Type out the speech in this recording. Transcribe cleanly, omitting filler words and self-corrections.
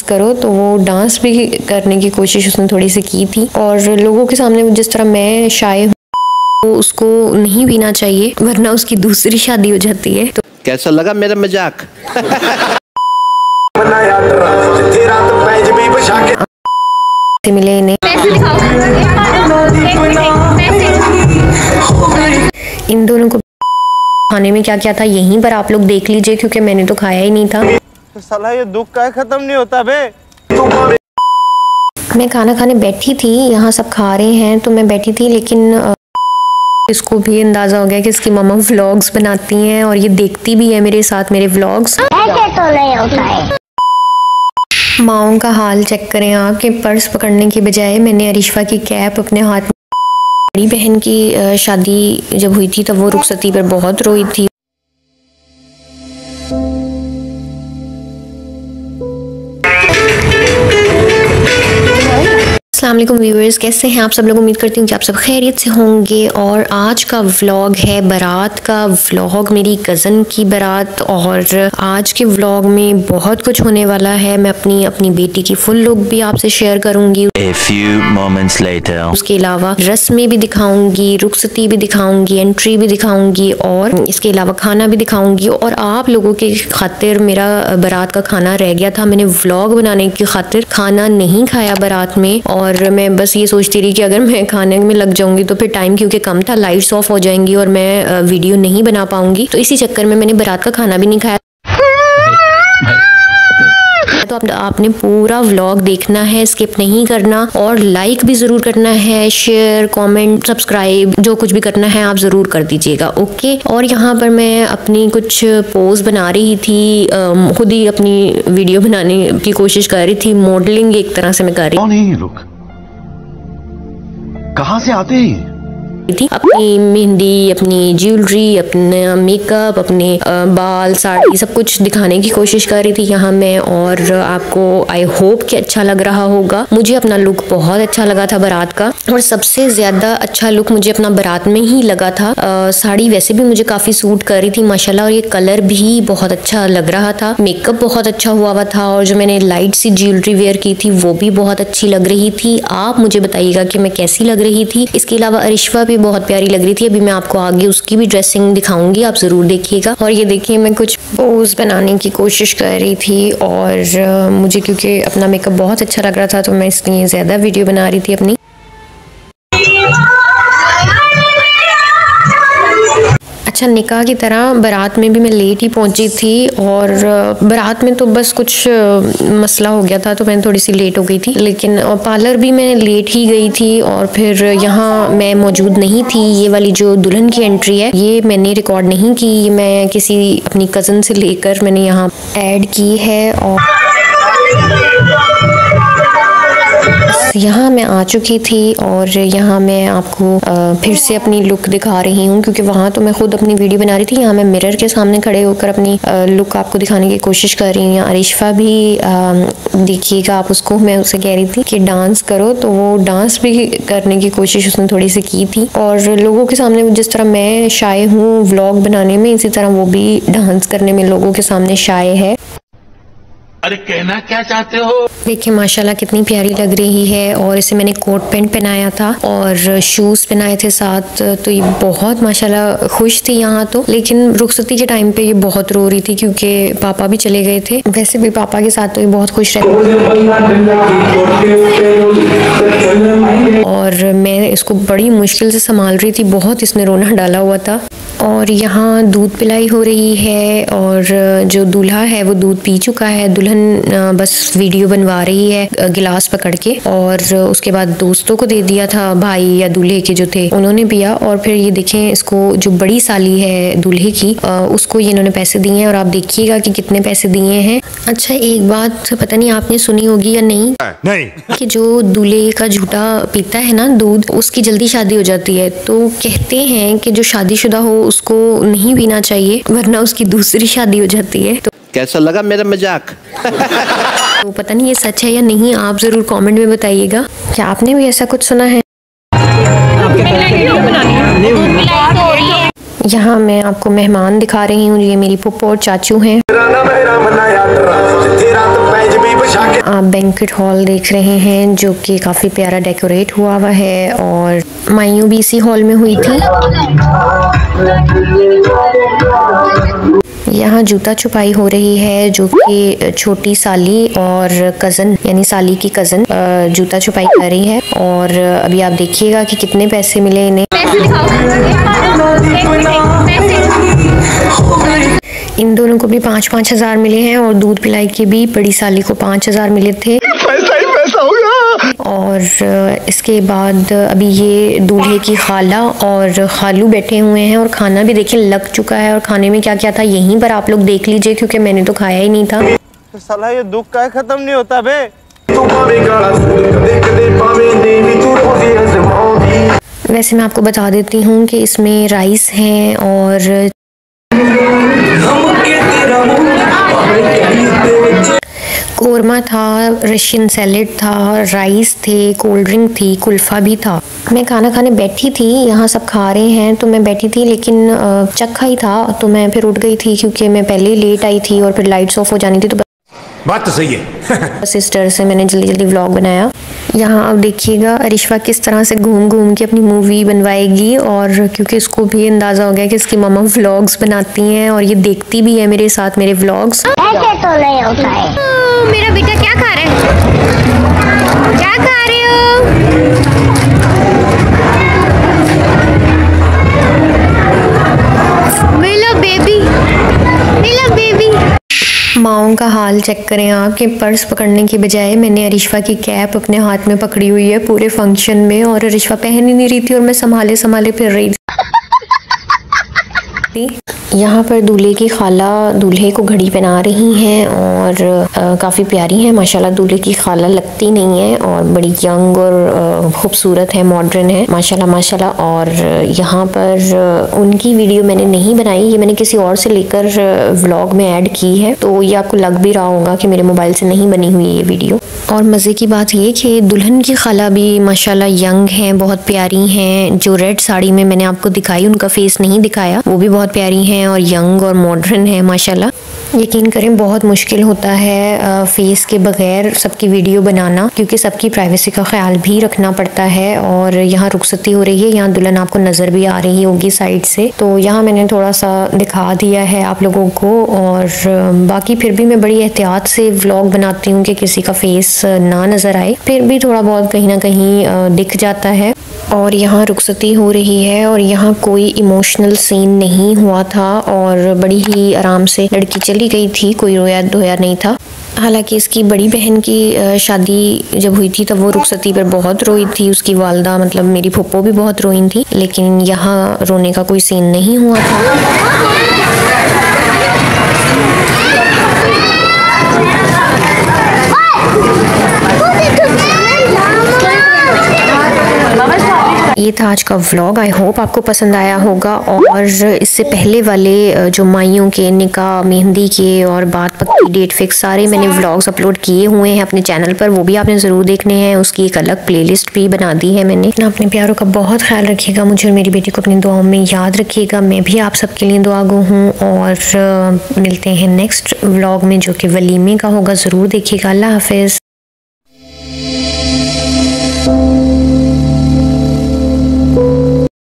करो, तो वो डांस भी करने की कोशिश उसने थोड़ी सी की थी। और लोगों के सामने जिस तरह मैं शाय हूँ, तो उसको नहीं पीना चाहिए वरना उसकी दूसरी शादी हो जाती है। तो कैसा लगा मेरा मजाक? मिले इन्हें, इन दोनों को खाने में क्या क्या था यहीं पर आप लोग देख लीजिए, क्योंकि मैंने तो खाया ही नहीं था। साला ये दुख का खत्म नहीं होता बे। मैं खाना खाने बैठी थी, यहाँ सब खा रहे हैं तो मैं बैठी थी, लेकिन इसको भी अंदाजा हो गया कि इसकी मम्मा व्लॉग्स बनाती हैं और ये देखती भी है मेरे साथ मेरे व्लॉग्स। ऐसे तो नहीं होता है। माओं का हाल चेक करें आप कि पर्स पकड़ने की बजाय मैंने अरिशफा की कैप अपने हाथ में। बड़ी बहन की शादी जब हुई थी तब वो रुखसती पर बहुत रोई थी। अस्सलाम वालेकुम व्यूअर्स, कैसे हैं आप सब लोग? उम्मीद करती हूँ कि आप सब खैरियत से होंगे। और आज का व्लॉग है बारात का व्लॉग, मेरी कज़न की बारात। और आज के व्लॉग में बहुत कुछ होने वाला है। मैं अपनी बेटी की फुल लुक भी आपसे शेयर करूंगी। A few moments later. उसके अलावा रस्में भी दिखाऊंगी, रुखसती भी दिखाऊंगी, एंट्री भी दिखाऊंगी और इसके अलावा खाना भी दिखाऊंगी। और आप लोगों के खातिर मेरा बारात का खाना रह गया था, मैंने व्लॉग बनाने की खातिर खाना नहीं खाया बारात में। और मैं बस ये सोचती रही कि अगर मैं खाने में लग जाऊंगी तो फिर टाइम क्योंकि कम था, लाइट्स ऑफ हो जाएंगी और मैं वीडियो नहीं बना पाऊंगी। तो इसी चक्कर में मैंने बारात का खाना भी नहीं खाया। तो आपने पूरा व्लॉग देखना है, स्किप नहीं करना और लाइक भी जरूर करना है, शेयर, कमेंट, सब्सक्राइब, जो कुछ भी करना है आप जरूर कर दीजिएगा, ओके। और यहाँ पर मैं अपनी कुछ पोज बना रही थी, खुद ही अपनी वीडियो बनाने की कोशिश कर रही थी, मॉडलिंग एक तरह से मैं कर रही कौन है ये लोग? कहाँ से आते हैं? थी। अपनी मेहंदी, अपनी ज्वेलरी, अपना मेकअप, अपने बाल, साड़ी, सब कुछ दिखाने की कोशिश कर रही थी यहाँ मैं। और आपको आई होप कि अच्छा लग रहा होगा। मुझे अपना लुक बहुत अच्छा लगा था बारात का, और सबसे ज्यादा अच्छा लुक मुझे अपना बारात में ही लगा था। साड़ी वैसे भी मुझे काफी सूट कर रही थी माशाल्लाह, और ये कलर भी बहुत अच्छा लग रहा था। मेकअप बहुत अच्छा हुआ था, और जो मैंने लाइट सी ज्वेलरी वेयर की थी वो भी बहुत अच्छी लग रही थी। आप मुझे बताइएगा कि मैं कैसी लग रही थी। इसके अलावा अरिशफा भी बहुत प्यारी लग रही थी। अभी मैं आपको आगे उसकी भी ड्रेसिंग दिखाऊंगी, आप जरूर देखिएगा। और ये देखिए मैं कुछ पोज बनाने की कोशिश कर रही थी, और मुझे क्योंकि अपना मेकअप बहुत अच्छा लग रहा था तो मैं इसलिए ज्यादा वीडियो बना रही थी अपनी। अच्छा, निकाह की तरह बारात में भी मैं लेट ही पहुंची थी, और बारात में तो बस कुछ मसला हो गया था तो मैं थोड़ी सी लेट हो गई थी। लेकिन पार्लर भी मैं लेट ही गई थी, और फिर यहाँ मैं मौजूद नहीं थी। ये वाली जो दुल्हन की एंट्री है ये मैंने रिकॉर्ड नहीं की, मैं किसी अपनी कज़न से लेकर मैंने यहाँ ऐड की है। और यहाँ मैं आ चुकी थी, और यहाँ मैं आपको फिर से अपनी लुक दिखा रही हूँ, क्योंकि वहाँ तो मैं खुद अपनी वीडियो बना रही थी। यहाँ मैं मिरर के सामने खड़े होकर अपनी लुक आपको दिखाने की कोशिश कर रही हूँ। अरिशफा भी देखिएगा आप उसको, मैं उससे कह रही थी कि डांस करो, तो वो डांस भी करने की कोशिश उसने थोड़ी सी की थी। और लोगों के सामने जिस तरह मैं शाय हूँ व्लॉग बनाने में, इसी तरह वो भी डांस करने में लोगों के सामने शाय है। अरे कहना क्या चाहते हो? देखिए माशाल्लाह कितनी प्यारी लग रही है। और इसे मैंने कोट पैंट पहनाया था और शूज पहनाए थे साथ, तो ये बहुत माशाल्लाह खुश थी यहाँ तो। लेकिन रुखसती के टाइम पे ये बहुत रो रही थी क्योंकि पापा भी चले गए थे। वैसे भी पापा के साथ तो ये बहुत खुश रहती, और मैं इसको बड़ी मुश्किल से संभाल रही थी, बहुत इसने रोना डाला हुआ था। और यहाँ दूध पिलाई हो रही है, और जो दूल्हा है वो दूध पी चुका है, दुल्हन बस वीडियो बनवा रही है गिलास पकड़ के। और उसके बाद दोस्तों को दे दिया था, भाई या दूल्हे के जो थे उन्होंने पिया। और फिर ये देखें, इसको जो बड़ी साली है दूल्हे की, उसको ये इन्होंने पैसे दिए हैं, और आप देखिएगा कि कितने पैसे दिए हैं। अच्छा, एक बात पता नहीं आपने सुनी होगी या नहीं, कि जो दूल्हे का झूठा पीता है ना दूध, उसकी जल्दी शादी हो जाती है। तो कहते हैं कि जो शादीशुदा हो उसको नहीं पीना चाहिए वरना उसकी दूसरी शादी हो जाती है। तो कैसा लगा मेरा मजाक? तो पता नहीं ये सच है या नहीं, आप जरूर कमेंट में बताइएगा। क्या आपने भी ऐसा कुछ सुना है? यहाँ मैं आपको मेहमान दिखा रही हूँ, ये मेरी फुप्पो और चाचू हैं। आप बैंक्वेट हॉल देख रहे हैं जो कि काफ़ी प्यारा डेकोरेट हुआ है और माइयों भी इसी हॉल में हुई थी। यहाँ जूता छुपाई हो रही है जो कि छोटी साली और कज़न यानी साली की कज़न जूता छुपाई कर रही है और अभी आप देखिएगा कि कितने पैसे मिले इन्हें। इन दोनों को भी 5-5 हज़ार मिले हैं और दूध पिलाई के भी बड़ी साली को 5 हज़ार मिले थे। पैसा ही पैसा होगा। और इसके बाद अभी ये दूल्हे की खाला और खालू बैठे हुए हैं और खाना भी देखिए लग चुका है और खाने में क्या क्या था यहीं पर आप लोग देख लीजिए क्योंकि मैंने तो खाया ही नहीं था। साला ये दुख का खत्म नहीं होता बे। वैसे मैं आपको बता देती हूँ कि इसमें राइस हैं और कोरमा था, रशियन सैलेड था, राइस थे, कोल्ड ड्रिंक थी, कुल्फ़ा भी था। मैं खाना खाने बैठी थी, यहाँ सब खा रहे हैं तो मैं बैठी थी लेकिन चखा ही था तो मैं फिर उठ गई थी क्योंकि मैं पहले ही लेट आई थी और फिर लाइट्स ऑफ हो जानी थी। तो बात तो सही है। सिस्टर से मैंने जल्दी जल्दी व्लॉग बनाया। यहाँ अब देखिएगा अरिशवा किस तरह से घूम घूम के अपनी मूवी बनवाएगी और क्योंकि इसको भी अंदाज़ा हो गया कि इसकी मम्मा व्लॉग्स बनाती हैं और ये देखती भी है मेरे साथ मेरे व्लॉग्स। ऐसे तो नहीं होता है। मेरा बेटा क्या खा रहा है? क्या खा रहे हो? मिलो बेबी, मिलो बेबी। माओं का हाल चेक करें आप कि पर्स पकड़ने की बजाय मैंने अरिशवा की कैप अपने हाथ में पकड़ी हुई है पूरे फंक्शन में और अरिशवा पहन ही नहीं रही थी और मैं संभाले संभाले फिर रही थी। यहाँ पर दूल्हे की खाला दूल्हे को घड़ी पहना रही हैं और काफ़ी प्यारी है माशाल्लाह। दूल्हे की खाला लगती नहीं है और बड़ी यंग और खूबसूरत है, मॉडर्न है माशाल्लाह माशाल्लाह। और यहाँ पर उनकी वीडियो मैंने नहीं बनाई, ये मैंने किसी और से लेकर व्लॉग में ऐड की है तो ये आपको लग भी रहा होगा कि मेरे मोबाइल से नहीं बनी हुई ये वीडियो। और मज़े की बात ये कि दुल्हन की खाला भी माशाल्लाह यंग हैं, बहुत प्यारी हैं। जो रेड साड़ी में मैंने आपको दिखाई, उनका फेस नहीं दिखाया, वो भी बहुत प्यारी हैं और यंग और मॉडर्न है माशाल्लाह। यकीन करें बहुत मुश्किल होता है फेस के बगैर सबकी वीडियो बनाना क्योंकि सबकी प्राइवेसी का ख्याल भी रखना पड़ता है। और यहाँ रुखसती हो रही है, यहाँ दुल्हन आपको नज़र भी आ रही होगी साइड से, तो यहाँ मैंने थोड़ा सा दिखा दिया है आप लोगों को। और बाकी फिर भी मैं बड़ी एहतियात से व्लॉग बनाती हूँ कि किसी का फेस ना नज़र आए, फिर भी थोड़ा बहुत कहीं ना कहीं दिख जाता है। और यहाँ रुखसती हो रही है और यहाँ कोई इमोशनल सीन नहीं हुआ था और बड़ी ही आराम से लड़की चली गई थी, कोई रोया धोया नहीं था। हालांकि इसकी बड़ी बहन की शादी जब हुई थी तब वो रुखसती पर बहुत रोई थी, उसकी वालदा मतलब मेरी फुप्पो भी बहुत रोई थी, लेकिन यहाँ रोने का कोई सीन नहीं हुआ था। ये था आज का व्लॉग, आई होप आपको पसंद आया होगा। और इससे पहले वाले जो माइयों के निकाह, मेहंदी के और बात पक्की, डेट फिक्स, सारे मैंने व्लॉग्स अपलोड किए हुए हैं अपने चैनल पर, वो भी आपने ज़रूर देखने हैं। उसकी एक अलग प्लेलिस्ट भी बना दी है मैंने। अपने प्यारों का बहुत ख्याल रखिएगा, मुझे और मेरी बेटी को अपनी दुआओं में याद रखिएगा। मैं भी आप सबके लिए दुआगो हूँ और मिलते हैं नेक्स्ट व्लॉग में जो कि वलीमे का होगा, ज़रूर देखिएगा। अल्लाह हाफिज़।